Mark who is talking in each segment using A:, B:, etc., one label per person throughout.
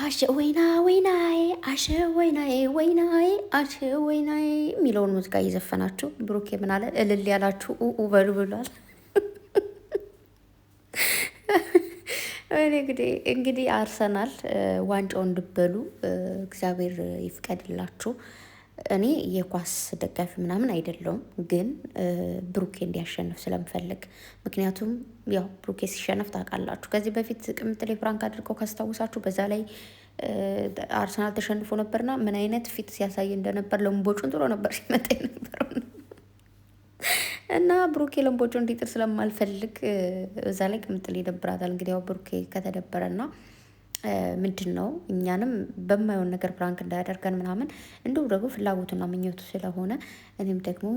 A: አሸ ወይናዬ አሸ ወይናዬ አሸ ወይናዬ የሚለውን ሙዚቃ እየዘፈናችሁ ብሩኬ ምን አለ እልል ያላችሁ በሉ ብሏል። እንግዲህ አርሰናል ዋንጫውን እንድበሉ እግዚአብሔር ይፍቀድላችሁ። እኔ የኳስ ደጋፊ ምናምን አይደለውም፣ ግን ብሩኬ እንዲያሸንፍ ስለምፈልግ። ምክንያቱም ያው ብሩኬ ሲሸነፍ ታውቃላችሁ። ከዚህ በፊት ቅምጥሌ ፕራንክ አድርገው ካስታውሳችሁ በዛ ላይ አርሰናል ተሸንፎ ነበርና ምን አይነት ፊት ሲያሳይ እንደነበር ለምቦጩን ጥሎ ነበር ሲመጣ የነበረው እና ብሩኬ ለምቦጩ እንዲጥር ስለማልፈልግ በዛ ላይ ቅምጥሌ ይደብራታል። እንግዲህ ያው ብሩኬ ከተደበረና ምንድን ነው እኛንም በማይሆን ነገር ፕራንክ እንዳያደርገን ምናምን እንዲሁ ደግሞ ፍላጎቱና ምኞቱ ስለሆነ እኔም ደግሞ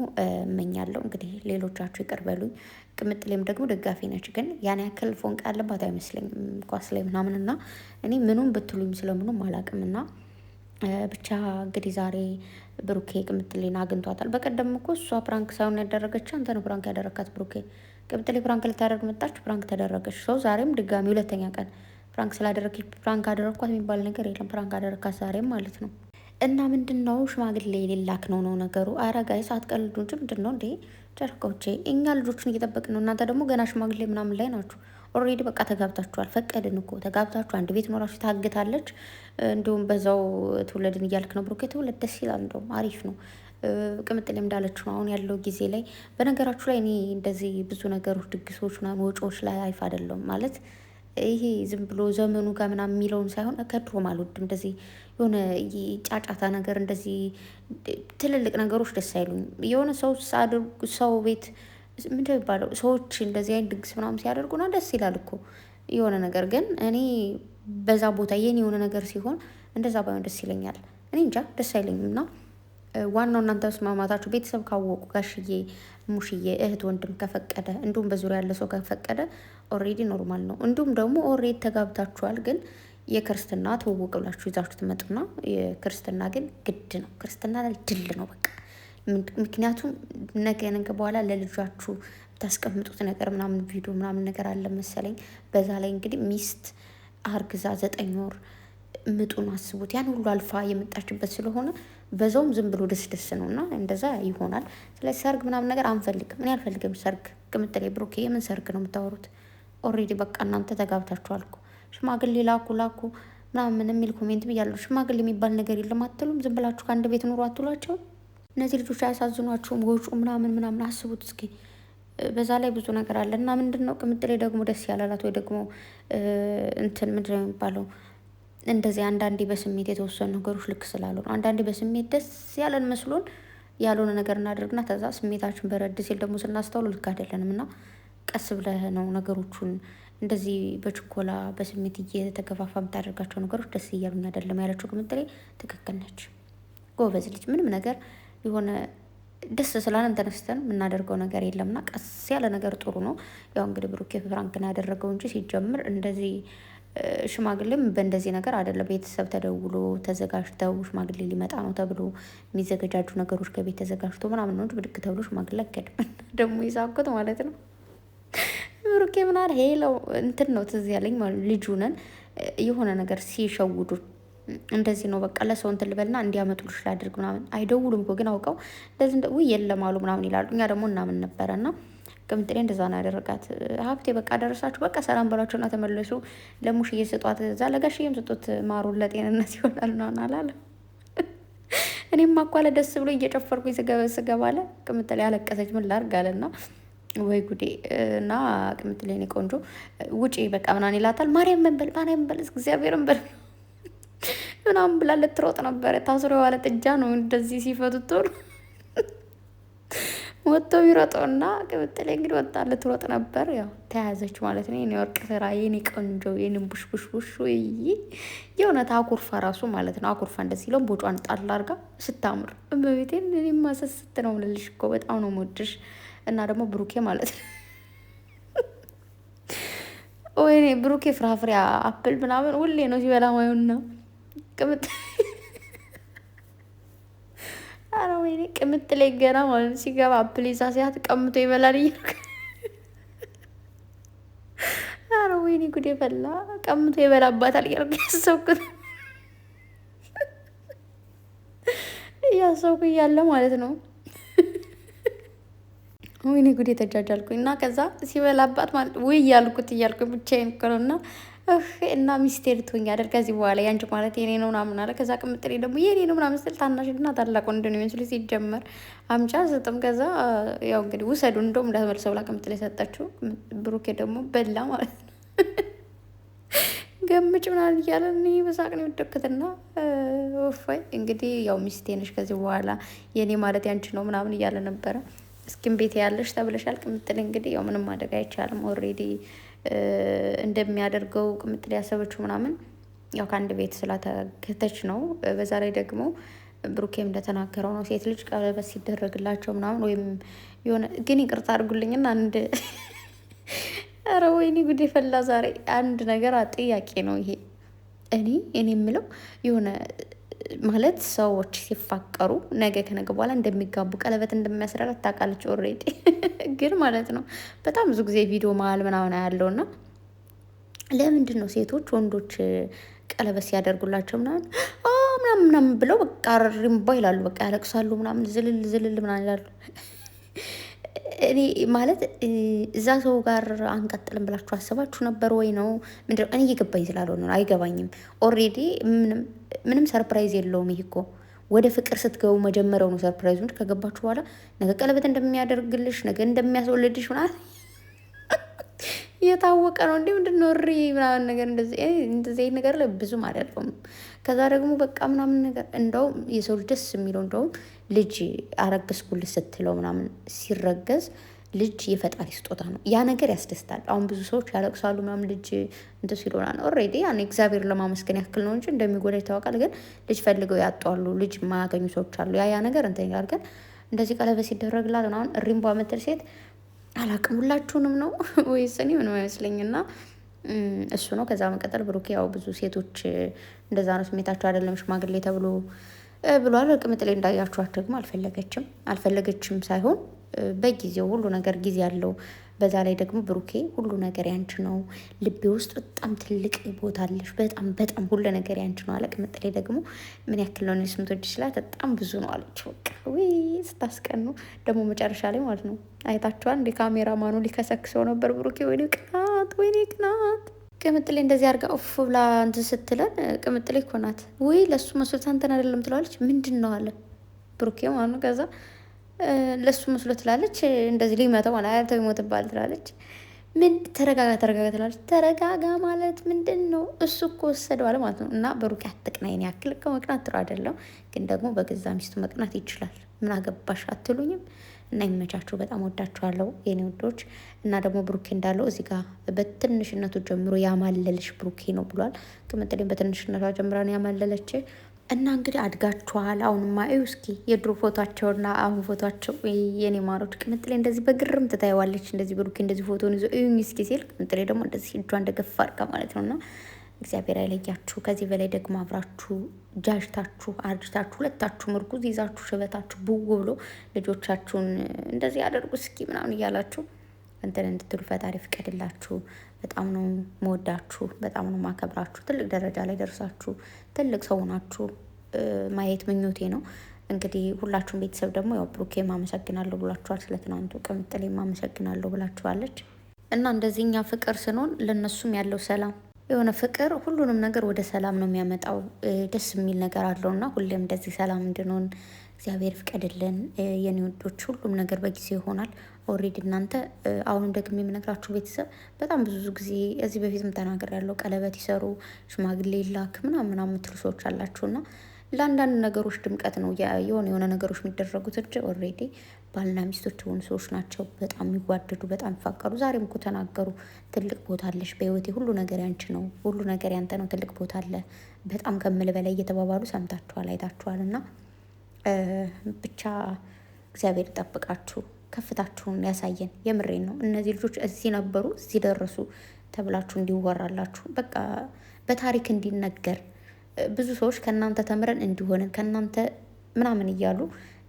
A: እመኛለሁ። እንግዲህ ሌሎቻችሁ ይቅር በሉኝ። ቅምጥሌም ደግሞ ደጋፊ ነች፣ ግን ያን ያክል ፎንቃ ያለባት አይመስለኝም ኳስ ላይ ምናምን እና እኔ ምኑም ብትሉኝ ስለምኑም አላውቅምና ብቻ እንግዲህ ዛሬ ብሩኬ ቅምጥሌን አግኝቷታል። በቀደም እኮ እሷ ፕራንክ ሳይሆን ያደረገች አንተ ነው ፕራንክ ያደረካት ብሩኬ። ቅምጥሌ ፕራንክ ልታደርግ መጣች፣ ፕራንክ ተደረገች። ሰው ዛሬም ድጋሚ ሁለተኛ ቀን ፕራንክ ስላደረገች ፕራንክ አደረግኳት የሚባል ነገር የለም። ፕራንክ አደረግካት ዛሬም ማለት ነው። እና ምንድን ነው ሽማግሌ ሌላክ ነው ነገሩ። ኧረ ጋይስ አትቀልዱ እንጂ ምንድን ነው እንዴ ጨርቆቼ። እኛ ልጆችን እየጠበቅን ነው፣ እናንተ ደግሞ ገና ሽማግሌ ምናምን ላይ ናችሁ። ኦልሬዲ በቃ ተጋብታችኋል። ፈቀድን እኮ ተጋብታችሁ አንድ ቤት ኖራችሁ ታግታለች። እንዲሁም በዛው ትውለድን እያልክ ነው ብሩኬ። ትውለድ ደስ ይላል፣ እንደውም አሪፍ ነው። ቅምጥሌም እንዳለችው ነው አሁን ያለው ጊዜ ላይ። በነገራችሁ ላይ እኔ እንደዚህ ብዙ ነገሮች ድግሶች ምናምን ወጪዎች ላይ አይፍ አይደለሁም ማለት ይሄ ዝም ብሎ ዘመኑ ጋር ምናምን የሚለውን ሳይሆን ከድሮም አልወድም። እንደዚህ የሆነ ጫጫታ ነገር እንደዚህ ትልልቅ ነገሮች ደስ አይሉኝ። የሆነ ሰው ቤት ምንድን የሚባለው ሰዎች እንደዚህ አይነት ድግስ ምናምን ሲያደርጉና ደስ ይላል እኮ የሆነ ነገር። ግን እኔ በዛ ቦታ የኔ የሆነ ነገር ሲሆን እንደዛ ባይሆን ደስ ይለኛል። እኔ እንጃ ደስ አይለኝም። እና ዋናው እናንተ መስማማታችሁ፣ ቤተሰብ ካወቁ፣ ጋሽዬ፣ ሙሽዬ፣ እህት፣ ወንድም ከፈቀደ እንዲሁም በዙሪያ ያለ ሰው ከፈቀደ ኦሬዲ ኖርማል ነው። እንዲሁም ደግሞ ኦሬዲ ተጋብታችኋል፣ ግን የክርስትና ትውውቅ ብላችሁ ይዛችሁ ትመጡና የክርስትና ግን ግድ ነው። ክርስትና ድል ነው በቃ። ምክንያቱም ነገ በኋላ ለልጃችሁ የምታስቀምጡት ነገር ምናምን ቪዲዮ ምናምን ነገር አለ መሰለኝ። በዛ ላይ እንግዲህ ሚስት አርግዛ 9 ወር ምጡን አስቡት። ያን ሁሉ አልፋ የመጣችበት ስለሆነ በዛውም ዝም ብሎ ደስ ነው እና እንደዛ ይሆናል። ስለዚህ ሰርግ ምናምን ነገር አንፈልግም። እኔ አልፈልግም ሰርግ። ቅምጥሌ ብሩኬ የምን ሰርግ ነው የምታወሩት? ኦልሬዲ በቃ እናንተ ተጋብታችኋል እኮ። ሽማግሌ ላኩ ምናምን የሚል ኮሜንት ብያለሁ። ሽማግሌ የሚባል ነገር የለም አትሉም? ዝም ብላችሁ ከአንድ ቤት ኑሮ አትሏቸው? እነዚህ ልጆች አያሳዝኗቸውም? ወጩ ምናምን አስቡት እስኪ። በዛ ላይ ብዙ ነገር አለ እና ምንድን ነው ቅምጥሌ ደግሞ ደስ ያላላት ወይ ደግሞ እንትን ምንድን ነው የሚባለው እንደዚህ አንዳንዴ በስሜት የተወሰኑ ነገሮች ልክ ስላሉ ነው። አንዳንዴ በስሜት ደስ ያለን መስሎን ያልሆነ ነገር እናደርግና ከዛ ስሜታችን በረድ ሲል ደግሞ ስናስተውሉ ልክ አይደለንም እና ቀስ ብለህ ነው ነገሮቹን እንደዚህ በችኮላ በስሜት እየተገፋፋ የምታደርጋቸው ነገሮች ደስ እያሉኝ አይደለም ያለችው ቅምጥሌ ትክክል ነች። ጎበዝ ልጅ። ምንም ነገር የሆነ ደስ ስላለን ተነስተን የምናደርገው ነገር የለምና ቀስ ያለ ነገር ጥሩ ነው። ያው እንግዲህ ብሩኬ ፍራንክን ያደረገው እንጂ ሲጀምር እንደዚህ ሽማግሌም በእንደዚህ ነገር አይደለም። ቤተሰብ ተደውሎ ተዘጋጅተው ሽማግሌ ሊመጣ ነው ተብሎ የሚዘገጃጁ ነገሮች ከቤት ተዘጋጅቶ ምናምን ነው እንጂ ብድግ ተብሎ ሽማግሌ አይከድም። ደግሞ ይሳኩት ማለት ነው። ብሩኬ ምናል ሄለው እንትን ነው ትዝ ያለኝ ማለት ልጁ ነን የሆነ ነገር ሲሸውዱ እንደዚህ ነው በቃ ለሰው እንትን ልበልና እንዲያመጡልሽ ላድርግ ምናምን አይደውሉም እኮ ግን አውቀው እንደዚህ የለም አሉ ምናምን ይላሉ። እኛ ደግሞ እናምን ነበረና ቅምጥሌ እንደዛ ነው ያደረጋት። ሀብቴ በቃ ደረሳችሁ በቃ ሰላም በሏቸውና ተመለሱ። ለሙሽዬ ስጧት፣ እዛ ለጋሽዬም ስጡት፣ ማሩን ለጤንነት ይሆናል ምናምን አላለ። እኔም ማኳለ ደስ ብሎ እየጨፈርኩኝ ስገባ አለ ቅምጥሌ ያለቀሰች ምን ላድርግ አለና ወይ ጉዴ። እና ቅምጥሌ እኔ ቆንጆ ውጪ በቃ ምናምን ይላታል። ማርያም መንበል እግዚአብሔርን በል ምናምን ብላ ልትሮጥ ነበረ። ታስሮ የዋለ ጥጃ ነው እንደዚህ ሲፈቱት ቶሎ ወጥቶ ቢሮጠውና ቅምጥሌ እንግዲህ ወጣ ልትሮጥ ነበር። ያው ተያዘች ማለት ነው። የኔ ወርቅ ስራ፣ የኔ ቆንጆ፣ የኔ ቡሽቡሽ ወይ የእውነት አኩርፋ ራሱ ማለት ነው። አኩርፋ እንደዚህ ሲለው ቦጯን ጣል አድርጋ ስታምር በቤቴን እኔማ ሰስት ነው ልልሽ እኮ በጣም ነው የምወድሽ። እና ደግሞ ብሩኬ ማለት ነው ወይኔ ብሩኬ ፍራፍሬ አፕል ምናምን ሁሌ ነው ሲበላ ማየውና አረ ወይኔ ቅምጥሌ ገና ማለት ሲገባ አፕል ይዛ ሲያት ቀምቶ ይበላል እያልኩ አረ ወይኔ ጉዴ ፈላ። ቀምቶ ይበላባታል እያልኩ ያሰብኩት እያሰብኩ እያለ ማለት ነው። ወይኔ ጉድ የተጃጃልኩኝ እና ከዛ ሲበላባት ማለት ውይ እያልኩኝ ብቻዬን እኮ ነው እና እና ሚስቴ ልትሆኝ አይደል ከዚህ በኋላ ያንቺ ማለት የኔ ነው ምናምን አለ። ከዛ ቅምጥሌ ደግሞ የኔ ነው ምናምን ስል ታናሽና ታላቅ ወንድ ነው የሚመስሉ ሲጀመር አምጫ ስጥም። ከዛ ያው እንግዲህ ውሰዱ እንደውም እንዳትመልሰው ብላ ቅምጥሌ ሰጠችው። ብሩኬ ደግሞ በላ ማለት ነው። ገምጭ ምናምን እያለ እኔ በሳቅ ነው የወደኩትና ወፋይ እንግዲህ ያው ሚስቴ ነሽ ከዚህ በኋላ የኔ ማለት ያንቺ ነው ምናምን እያለ ነበረ። እስኪም ቤት ያለሽ ተብለሻል ቅምጥሌ። እንግዲህ ያው ምንም ማድረግ አይቻልም። ኦልሬዲ እንደሚያደርገው ቅምጥሌ ያሰበችው ምናምን ያው ከአንድ ቤት ስላተገተች ነው። በዛ ላይ ደግሞ ብሩኬም እንደተናገረው ነው ሴት ልጅ ቀለበት ሲደረግላቸው ምናምን ወይም የሆነ ግን ይቅርታ አድርጉልኝና አንድ ኧረ ወይኔ ጉድ የፈላ ዛሬ አንድ ነገር ጥያቄ ነው ይሄ። እኔ የምለው የሆነ ማለት ሰዎች ሲፋቀሩ ነገ ከነገ በኋላ እንደሚጋቡ ቀለበት እንደሚያስረላት ታውቃለች ኦልሬዲ። ግን ማለት ነው በጣም ብዙ ጊዜ ቪዲዮ መሀል ምናምን ያለው እና ለምንድን ነው ሴቶች ወንዶች ቀለበት ሲያደርጉላቸው ምናምን ምናምን ብለው በቃ ሪምባ ይላሉ፣ በቃ ያለቅሳሉ ምናምን ዝልል ምናምን ይላሉ። እኔ ማለት እዛ ሰው ጋር አንቀጥልም ብላችሁ አስባችሁ ነበር ወይ ነው ምንድን ነው? እኔ እየገባኝ ስላልሆነ ነው፣ አይገባኝም። ኦልሬዲ ምንም ሰርፕራይዝ የለውም። ይሄ እኮ ወደ ፍቅር ስትገቡ መጀመሪያው ነው ሰርፕራይዙ እንጂ ከገባችሁ በኋላ ነገ ቀለበት እንደሚያደርግልሽ ነገ እንደሚያስወልድሽ ምናምን እየታወቀ ነው። እንዲህ ምንድን ነው እሪ ምናምን ነገር እንደዚህ ነገር ላይ ብዙም አይደለሁም። ከዛ ደግሞ በቃ ምናምን ነገር እንደውም የሰው ልጅ ደስ የሚለው እንደውም ልጅ አረገዝኩልሽ ስትለው ምናምን ሲረገዝ ልጅ የፈጣሪ ስጦታ ነው። ያ ነገር ያስደስታል። አሁን ብዙ ሰዎች ያለቅሳሉ ምናምን ልጅ እንትን ሲሎና ነው ኦልሬዲ ያን እግዚአብሔር ለማመስገን ያክል ነው እንጂ እንደሚጎዳ ይታወቃል። ግን ልጅ ፈልገው ያጧሉ፣ ልጅ የማያገኙ ሰዎች አሉ። ያ ነገር እንትን ይላል። ግን እንደዚህ ቀለበት ሲደረግላት ምናምን እሪምቧ ምትል ሴት አላቅም። ሁላችሁንም ነው ወይስ እኔ ምንም አይመስለኝና እሱ ነው። ከዛ መቀጠል ብሩኬ ያው ብዙ ሴቶች እንደዛ ነው ስሜታቸው አይደለም ሽማግሌ ተብሎ ብሏል። ቅምጥሌ እንዳያችኋት ደግሞ አልፈለገችም ሳይሆን በጊዜው ሁሉ ነገር ጊዜ አለው። በዛ ላይ ደግሞ ብሩኬ ሁሉ ነገር ያንቺ ነው፣ ልቤ ውስጥ በጣም ትልቅ ቦታ አለሽ፣ በጣም ሁሉ ነገር ያንቺ ነው አለ። ቅምጥሌ ደግሞ ምን ያክል ነው ስምቶች ይችላል በጣም ብዙ ነው አለች። በቃ ወይ ስታስቀኑ ደግሞ መጨረሻ ላይ ማለት ነው አይታችኋል። እንደ ካሜራ ማኑ ሊከሰክሰው ነበር ብሩኬ። ወይኔ ቅናት። ቅምጥሌ እንደዚህ አድርጋ ኡፍ ብላ እንትን ስትለን ቅምጥሌ እኮ ናት ወይ ለእሱ መስሎት አንተን አይደለም ትለዋለች። ምንድን ነው አለ ብሩኬ ማለት ነው። ከዛ ለሱ መስሎ ትላለች እንደዚህ ሊመተው ማለት አያተው ይሞትባል ትላለች። ምን ተረጋጋ ትላለች። ተረጋጋ ማለት ምንድን ነው? እሱ እኮ ወሰደዋል ማለት ነው። እና ብሩኬ አትቅና፣ የኔ ያክል ከመቅናት ጥሩ አይደለም። ግን ደግሞ በገዛ ሚስቱ መቅናት ይችላል። ምን አገባሽ አትሉኝም? እና ይመቻችሁ። በጣም ወዳችኋለሁ የኔ ወዶች። እና ደግሞ ብሩኬ እንዳለው እዚህ ጋር በትንሽነቱ ጀምሮ ያማለልሽ ብሩኬ ነው ብሏል። ቅምጥሌም በትንሽነቷ ጀምራ ነው ያማለለች። እና እንግዲህ አድጋችኋል። አሁንማ እዩ እስኪ የድሮ ፎቶቸውና አሁን ፎቶቸው የኔ ማሮች። ቅምጥሌ እንደዚህ በግርም ትታይዋለች። እንደዚህ ብሩኬ እንደዚህ ፎቶን ይዞ እዩኝ እስኪ ሲል ቅምጥሌ ደግሞ እንደዚህ እጇ እንደገፋ አድርጋ ማለት ነው። እና እግዚአብሔር አይለያችሁ። ከዚህ በላይ ደግሞ አብራችሁ ጃጅታችሁ አርጅታችሁ ሁለታችሁም እርጉዝ ይዛችሁ ሽበታችሁ ብው ብሎ ልጆቻችሁን እንደዚህ አደርጉ እስኪ ምናምን እያላችሁ እንትን እንድትሉ ፈጣሪ ፍቀድላችሁ። በጣም ነው መወዳችሁ፣ በጣም ነው ማከብራችሁ። ትልቅ ደረጃ ላይ ደርሳችሁ ትልቅ ሰው ናችሁ ማየት ምኞቴ ነው። እንግዲህ ሁላችሁም ቤተሰብ ደግሞ ያው ብሩኬም አመሰግናለሁ ብላችኋል። ስለ ትናንቱ ቅምጥሌም አመሰግናለሁ ብላችኋለች። እና እንደዚህ እኛ ፍቅር ስንሆን ለእነሱም ያለው ሰላም የሆነ ፍቅር ሁሉንም ነገር ወደ ሰላም ነው የሚያመጣው። ደስ የሚል ነገር አለው እና ሁሌም እንደዚህ ሰላም እንድንሆን እግዚአብሔር ፍቀድልን የኔ ወዶች። ሁሉም ነገር በጊዜ ይሆናል። ኦልሬዲ እናንተ አሁንም ደግሞ የምነግራችሁ ቤተሰብ በጣም ብዙ ጊዜ እዚህ በፊትም ተናገር ያለው ቀለበት ይሰሩ ሽማግሌ ላክ ምናምን የምትሉ ሰዎች አላችሁና ለአንዳንድ ነገሮች ድምቀት ነው የሆነ ነገሮች የሚደረጉት እንጂ ኦልሬዲ ባልና ሚስቶች የሆኑ ሰዎች ናቸው። በጣም የሚዋደዱ በጣም ይፋቀሩ። ዛሬም እኮ ተናገሩ። ትልቅ ቦታ አለሽ በህይወቴ፣ ሁሉ ነገር ያንቺ ነው፣ ሁሉ ነገር ያንተ ነው፣ ትልቅ ቦታ አለ በጣም ከምል በላይ እየተባባሉ ሰምታችኋል፣ አይታችኋል። እና ብቻ እግዚአብሔር ይጠብቃችሁ፣ ከፍታችሁን ያሳየን። የምሬን ነው። እነዚህ ልጆች እዚህ ነበሩ እዚህ ደረሱ ተብላችሁ እንዲወራላችሁ በቃ በታሪክ እንዲነገር ብዙ ሰዎች ከእናንተ ተምረን እንዲሆንን ከእናንተ ምናምን እያሉ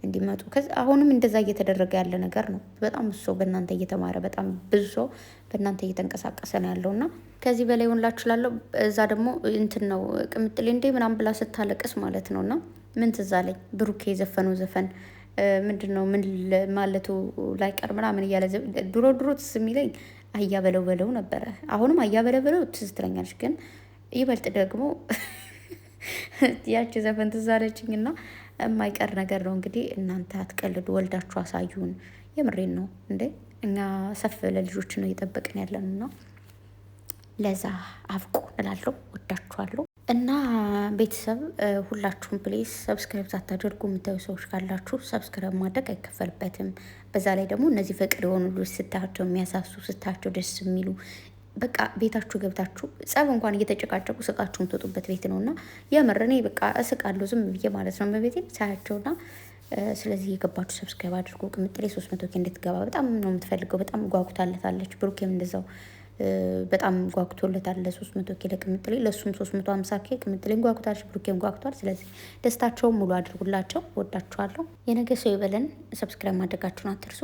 A: እንዲመጡ አሁንም እንደዛ እየተደረገ ያለ ነገር ነው። በጣም ብዙ ሰው በእናንተ እየተማረ በጣም ብዙ ሰው በእናንተ እየተንቀሳቀሰ ነው ያለው እና ከዚህ በላይ ሆንላችሁ ላለው እዛ ደግሞ እንትን ነው ቅምጥሌ እንዴ ምናምን ብላ ስታለቅስ ማለት ነው እና ምን ትዝ አለኝ ብሩኬ የዘፈነው ዘፈን ምንድን ነው ምን ማለቱ ላይቀር ምናምን እያለ ድሮ ድሮ ትዝ የሚለኝ አያ በለው በለው ነበረ። አሁንም አያ በለው በለው ትዝ ትለኛለች፣ ግን ይበልጥ ደግሞ ያቺ ዘፈን ትዝ አለችኝ እና የማይቀር ነገር ነው እንግዲህ። እናንተ አትቀልዱ፣ ወልዳችሁ አሳዩን። የምሬን ነው እንዴ። እኛ ሰፍ ለልጆች ነው እየጠበቅን ያለን እና ለዛ አብቁ እላለሁ። ወዳችኋለሁ። እና ቤተሰብ ሁላችሁም ፕሌስ ሰብስክራይብ ሳታደርጉ የምታዩ ሰዎች ካላችሁ ሰብስክራይብ ማድረግ አይከፈልበትም። በዛ ላይ ደግሞ እነዚህ ፍቅር የሆኑ ልጆች ስታያቸው የሚያሳሱ ስታያቸው ደስ የሚሉ በቃ ቤታችሁ ገብታችሁ ጸብ እንኳን እየተጨቃጨቁ ስቃችሁ የምትወጡበት ቤት ነው እና የምር እኔ በቃ እስቃለሁ ዝም ብዬ ማለት ነው በቤቴ ሳያቸውና ስለዚህ የገባችሁ ሰብስክራይብ አድርጎ ቅምጥሌ 300 ኬ እንድትገባ በጣም ነው የምትፈልገው። በጣም ጓጉታለታለች። ብሩኬም እንደዛው በጣም ጓጉቶለታል ለ300 ኬ ለቅምጥሌ፣ ለእሱም 350 ኬ ቅምጥሌም ጓጉታለች፣ ብሩኬም ጓጉቷል። ስለዚህ ደስታቸውን ሙሉ አድርጉላቸው። ወዳችኋለሁ። የነገ ሰው ይበለን። ሰብስክራይብ ማድረጋችሁን አትርሱ።